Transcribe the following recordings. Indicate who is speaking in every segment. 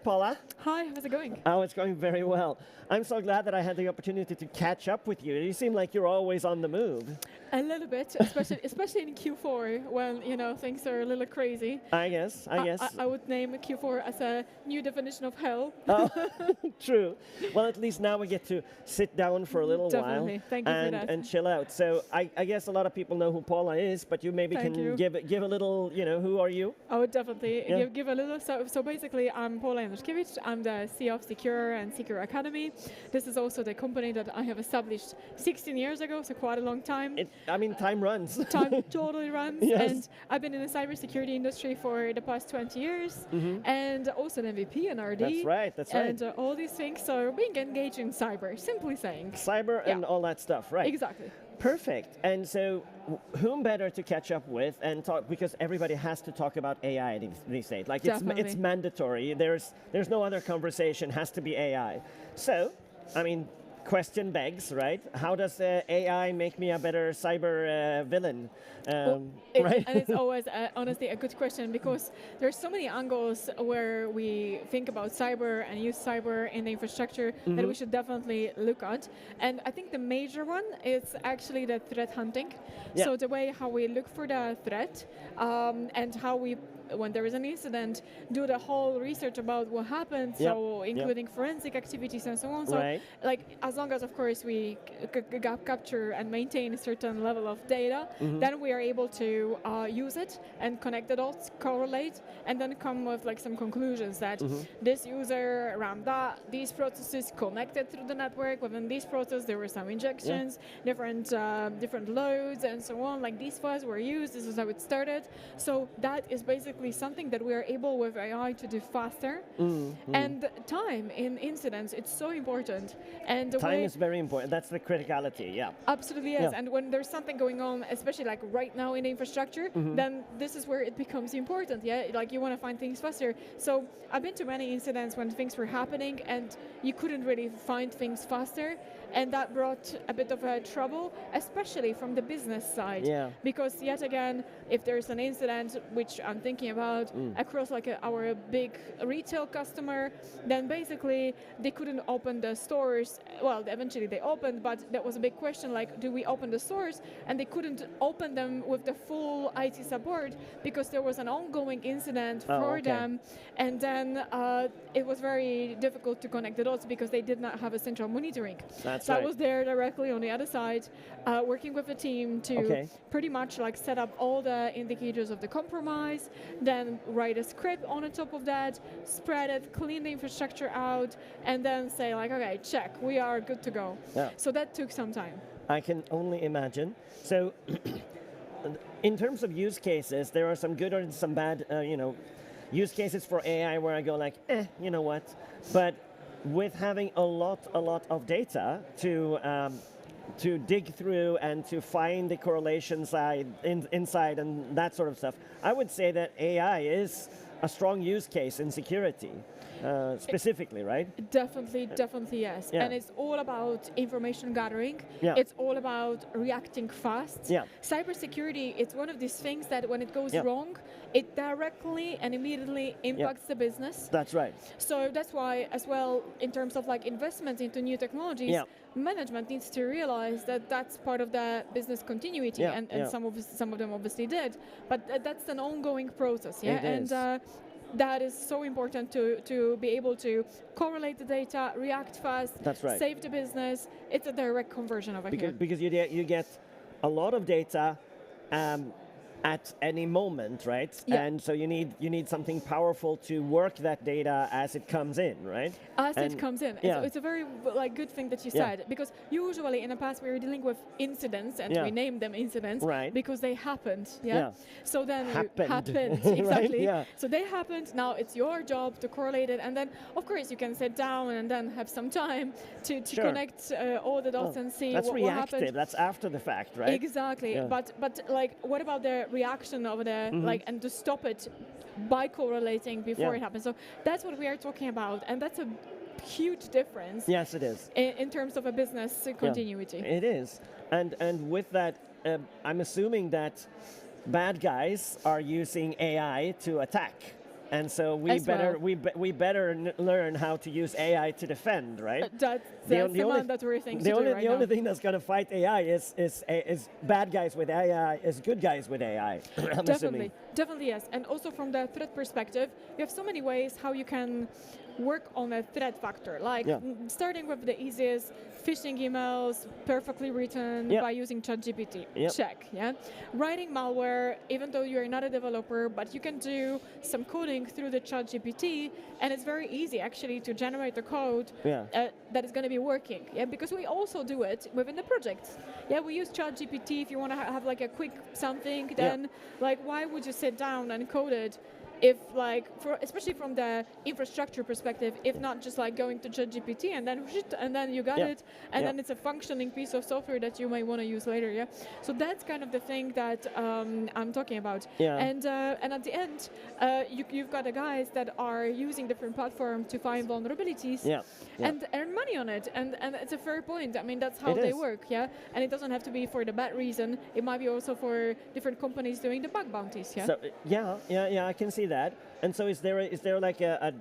Speaker 1: Paula.
Speaker 2: Hi, how's it going?
Speaker 1: Oh, it's going very well. I'm so glad that I had the opportunity to catch up with you. You seem like you're always on the move.
Speaker 2: A little bit, especially in Q4 when things are a little crazy.
Speaker 1: I guess.
Speaker 2: I would name Q4 as a new definition of hell.
Speaker 1: Oh, true. Well, at least now we get to sit down for a little
Speaker 2: Definitely.
Speaker 1: while
Speaker 2: Thank you for that.
Speaker 1: and chill out. So I guess a lot of people know who Paula is, but you maybe can give a little, who are you?
Speaker 2: I would definitely give a little. So basically, I'm Paula Januszkiewicz. I'm the CEO of Secure and Secure Academy. This is also the company that I have established 16 years ago, so quite a long time.
Speaker 1: Time runs.
Speaker 2: Time totally runs.
Speaker 1: Yes.
Speaker 2: And I've been in the cybersecurity industry for the past 20 years, and also an MVP and RD.
Speaker 1: That's right.
Speaker 2: And all these things. So being engaged in cyber, simply saying.
Speaker 1: Cyber and all that stuff, right?
Speaker 2: Exactly.
Speaker 1: Perfect. And so, whom better to catch up with and talk, because everybody has to talk about AI these days. Like it's mandatory. There's no other conversation. Has to be AI. So, I mean, question begs, right? How does AI make me a better cyber villain? Right?
Speaker 2: And it's always, honestly, a good question, because there's so many angles where we think about cyber and use cyber in the infrastructure that we should definitely look at. And I think the major one is actually the threat hunting.
Speaker 1: Yeah.
Speaker 2: So the way how we look for the threat and how we, when there is an incident, do the whole research about what happened, so including forensic activities and so on. So, like, as long as, of course, we capture and maintain a certain level of data, then we are able to use it and connect the dots, correlate, and then come with like some conclusions that this user around these processes connected through the network. Within these processes, there were some injections, different loads, and so on. Like, these files were used. This is how it started. So that is basically something that we are able with AI to do faster. And time in incidents, it's so important. And
Speaker 1: time is very important. That's the criticality,
Speaker 2: Absolutely, yes. And when there's something going on, especially like right now in the infrastructure, then this is where it becomes important, Like, you want to find things faster. So I've been to many incidents when things were happening and you couldn't really find things faster. And that brought a bit of a trouble, especially from the business side. Because yet again, if there's an incident, which I'm thinking about, across like our big retail customer, then basically they couldn't open the stores. Well, eventually they opened, but that was a big question, like, do we open the stores? And they couldn't open them with the full IT support because there was an ongoing incident for them. And then it was very difficult to connect the dots because they did not have a central monitoring. So I was there directly on the other side, working with the team to pretty much like set up all the indicators of the compromise, then write a script on the top of that, spread it, clean the infrastructure out, and then say like, okay, check, we are good to go. So that took some time.
Speaker 1: I can only imagine. So in terms of use cases, there are some good and some bad, use cases for AI where I go like, you know what? But with having a lot of data to dig through and to find the correlation side inside and that sort of stuff, I would say that AI is a strong use case in security, specifically, right?
Speaker 2: Definitely yes. And it's all about information gathering. It's all about reacting fast. Cybersecurity, it's one of these things that when it goes wrong, it directly and immediately impacts the business.
Speaker 1: That's right.
Speaker 2: So that's why, as well, in terms of like investment into new technologies, management needs to realize that that's part of the business continuity, and some of them obviously did, but that's an ongoing process. And that is so important to be able to correlate the data, react fast, save the business. It's a direct conversion over here.
Speaker 1: Because you get a lot of data at any moment, right? And so you need something powerful to work that data as it comes in, right?
Speaker 2: It comes in. It's a very good thing that you said, because usually in the past we were dealing with incidents, and we named them incidents because they happened. So then happened exactly. So they happened. Now it's your job to correlate it, and then of course you can sit down and then have some time to connect all the dots and see what happened.
Speaker 1: That's after the fact, right?
Speaker 2: Exactly. But like, what about the reaction over there, and to stop it by correlating before it happens? So that's what we are talking about, and that's a huge difference.
Speaker 1: Yes, it is.
Speaker 2: In terms of a business continuity.
Speaker 1: It is, and with that, I'm assuming that bad guys are using AI to attack. And so we better learn how to use AI to defend, right?
Speaker 2: That's the mandatory thing to do right now.
Speaker 1: The only thing that's going to fight AI is bad guys with AI, is good guys with AI.
Speaker 2: Definitely yes. And also from the threat perspective, you have so many ways how you can work on a threat factor, like starting with the easiest, phishing emails, perfectly written by using ChatGPT. Check, Writing malware, even though you're not a developer, but you can do some coding through the ChatGPT, and it's very easy actually to generate the code that is going to be working. Because we also do it within the project. We use ChatGPT if you want to have like a quick something. Then, like, why would you sit down and code it? If especially from the infrastructure perspective, if not just like going to ChatGPT and then you got it, and then it's a functioning piece of software that you might want to use later. So that's kind of the thing that I'm talking about. And at the end, you've got the guys that are using different platforms to find vulnerabilities and earn money on it. And it's a fair point. I mean, that's how they work. And it doesn't have to be for the bad reason. It might be also for different companies doing the bug bounties.
Speaker 1: So I can see that. And so is there like a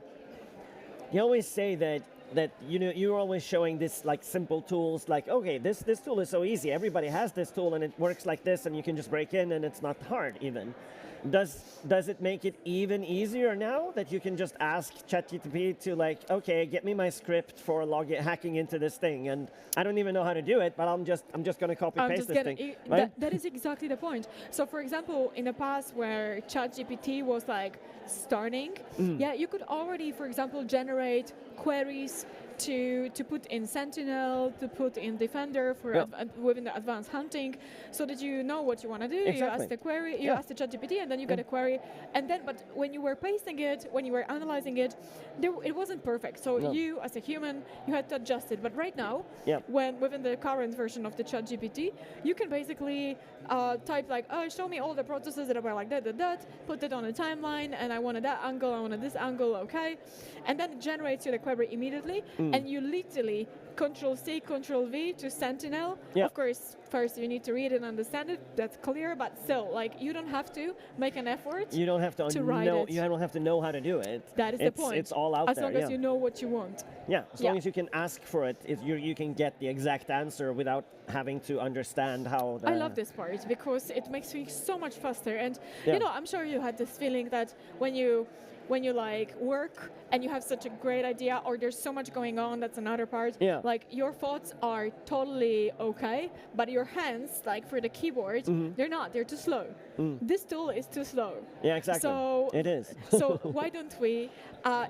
Speaker 1: you always say that you're always showing this like simple tools, like, okay, this tool is so easy, everybody has this tool and it works like this and you can just break in and it's not hard even. Does it make it even easier now that you can just ask ChatGPT to, like, okay, get me my script for hacking into this thing, and I don't even know how to do it, but I'm just going to copy paste this thing. Right?
Speaker 2: That is exactly the point. So, for example, in the past where ChatGPT was like starting, you could already, for example, generate queries to put in Sentinel, to put in Defender for within the advanced hunting, so that you know what you want to do.
Speaker 1: Exactly.
Speaker 2: You ask the query, you ask the ChatGPT, and then you get a query. And then, but when you were pasting it, when you were analyzing it, it wasn't perfect. So you, as a human, you had to adjust it. But right now, when within the current version of the ChatGPT, you can basically type like, oh, show me all the processes that are like that, put it on a timeline, and I wanted that angle, I wanted this angle, okay, and then it generates you the query immediately. And you literally Control-C, Control-V to Sentinel. Of course, first you need to read and understand it. That's clear, but still, like, you don't have to make an effort.
Speaker 1: You don't have to
Speaker 2: write it.
Speaker 1: You don't have to know how to do it.
Speaker 2: That is the point.
Speaker 1: It's all out there.
Speaker 2: As long as you know what you want.
Speaker 1: As long as you can ask for it, you can get the exact answer without having to understand how.
Speaker 2: I love this part because it makes things so much faster. And you know, I'm sure you had this feeling that when you like work and you have such a great idea, or there's so much going on, that's another part. Like, your thoughts are totally okay, but your hands, like for the keyboard, they're too slow. This tool is too slow.
Speaker 1: Yeah, exactly.
Speaker 2: So
Speaker 1: it is.
Speaker 2: So why don't we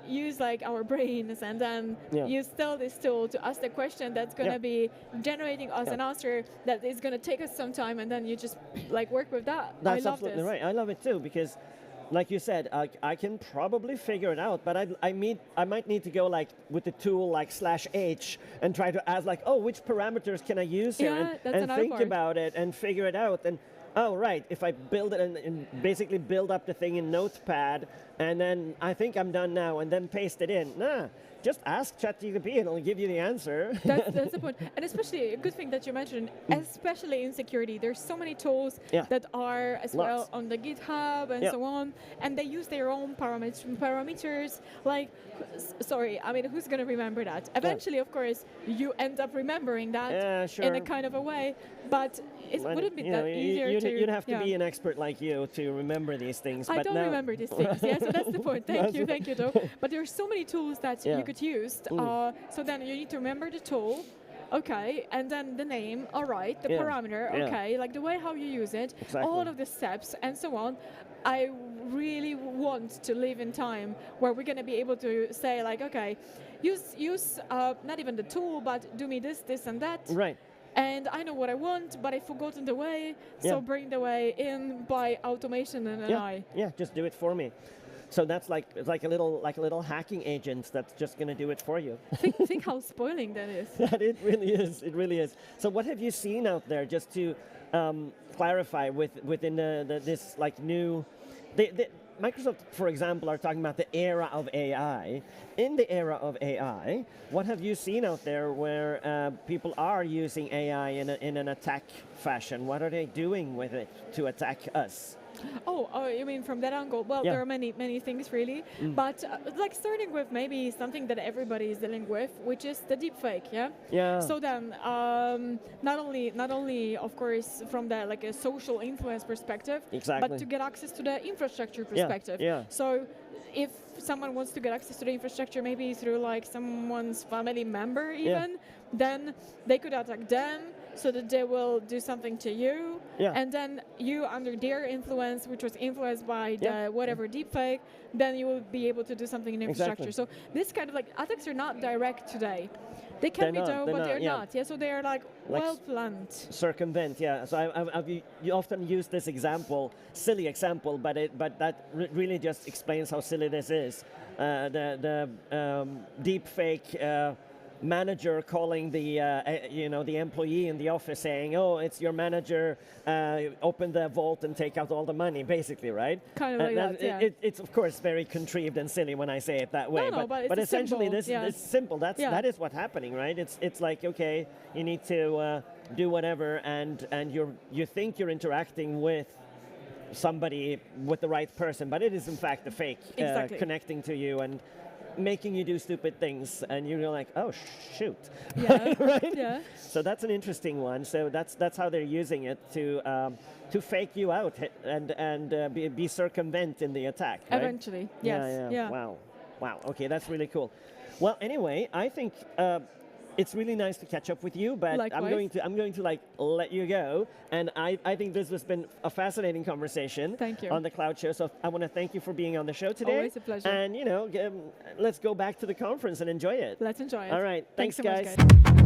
Speaker 2: use like our brains and then use this tool to ask the question that's going to be generating us an answer that is going to take us some time, and then you just like work with that.
Speaker 1: That's absolutely right. I love it too, because like you said, I can probably figure it out, but I might need to go like with the tool like /H and try to ask like, oh, which parameters can I use here, and think about it and figure it out. And oh, right, if I build it and basically build up the thing in Notepad, and then I think I'm done now, and then paste it in. Nah, just ask ChatGPT and it'll give you the answer.
Speaker 2: That's the point. And especially, a good thing that you mentioned, especially in security, there's so many tools that are as well on the GitHub and so on, and they use their own parameters. Like, sorry, I mean, who's going to remember that? Eventually, of course, you end up remembering that in a kind of a way, but it wouldn't be that easier
Speaker 1: you'd have to be an expert like you to remember these things.
Speaker 2: I don't remember these things. So that's the point. Thank you, though. But there are so many tools that you could use. So then you need to remember the tool, okay, and then the name, all right, the parameter, okay, like the way how you use it, all of the steps, and so on. I really want to live in time where we're going to be able to say, like, okay, use not even the tool, but do me this, and that.
Speaker 1: Right.
Speaker 2: And I know what I want, but I've forgotten the way, so bring the way in by automation and AI.
Speaker 1: Yeah, just do it for me. So that's like a little hacking agent that's just going to do it for you.
Speaker 2: Think how spoiling that is.
Speaker 1: It really is. It really is. So what have you seen out there, just to clarify within this like new? Microsoft, for example, are talking about the era of AI. In the era of AI, what have you seen out there where people are using AI in an attack fashion? What are they doing with it to attack us?
Speaker 2: You mean from that angle? Well,
Speaker 1: Yeah.
Speaker 2: there are many things really, but like starting with maybe something that everybody is dealing with, which is the deepfake. Yeah.
Speaker 1: Yeah.
Speaker 2: So then, not only of course from the like a social influence perspective,
Speaker 1: Exactly.
Speaker 2: but to get access to the infrastructure perspective.
Speaker 1: Yeah.
Speaker 2: So if someone wants to get access to the infrastructure, maybe through like someone's family member even, then they could attack them so that they will do something to you.
Speaker 1: Yeah.
Speaker 2: And then you, under their influence, which was influenced by the whatever deepfake, then you will be able to do something in infrastructure.
Speaker 1: Exactly.
Speaker 2: So this kind of like attacks are not direct today. They can be though, but they're not. Yeah. So they are like well planned.
Speaker 1: Circumvent, yeah. So you often use this example, silly example, but that really just explains how silly this is. The deep fake manager calling the the employee in the office saying, "Oh, it's your manager. Open the vault and take out all the money," basically, right?
Speaker 2: Kind of like that. Yeah.
Speaker 1: It's of course very contrived and silly when I say it that way.
Speaker 2: No, but it's
Speaker 1: essentially
Speaker 2: simple,
Speaker 1: this is simple. That is what's happening, right? It's like, okay, you need to do whatever, and you think you're interacting with somebody, with the right person, but it is in fact a fake connecting to you and making you do stupid things, and you're like, oh shoot.
Speaker 2: Yeah.
Speaker 1: Right?
Speaker 2: Yeah.
Speaker 1: So that's an interesting one. So that's how they're using it to fake you out and be circumvent in the attack. Right?
Speaker 2: Eventually, yes. Yeah.
Speaker 1: Wow. Okay, that's really cool. Well, anyway, I think it's really nice to catch up with you, but
Speaker 2: Likewise.
Speaker 1: I'm going to like let you go, and I think this has been a fascinating conversation.
Speaker 2: Thank you.
Speaker 1: On the Cloud Show. So I want to thank you for being on the show today.
Speaker 2: Always a pleasure.
Speaker 1: And let's go back to the conference and enjoy it.
Speaker 2: Let's enjoy it.
Speaker 1: All right. Thanks
Speaker 2: so
Speaker 1: guys.
Speaker 2: much, guys.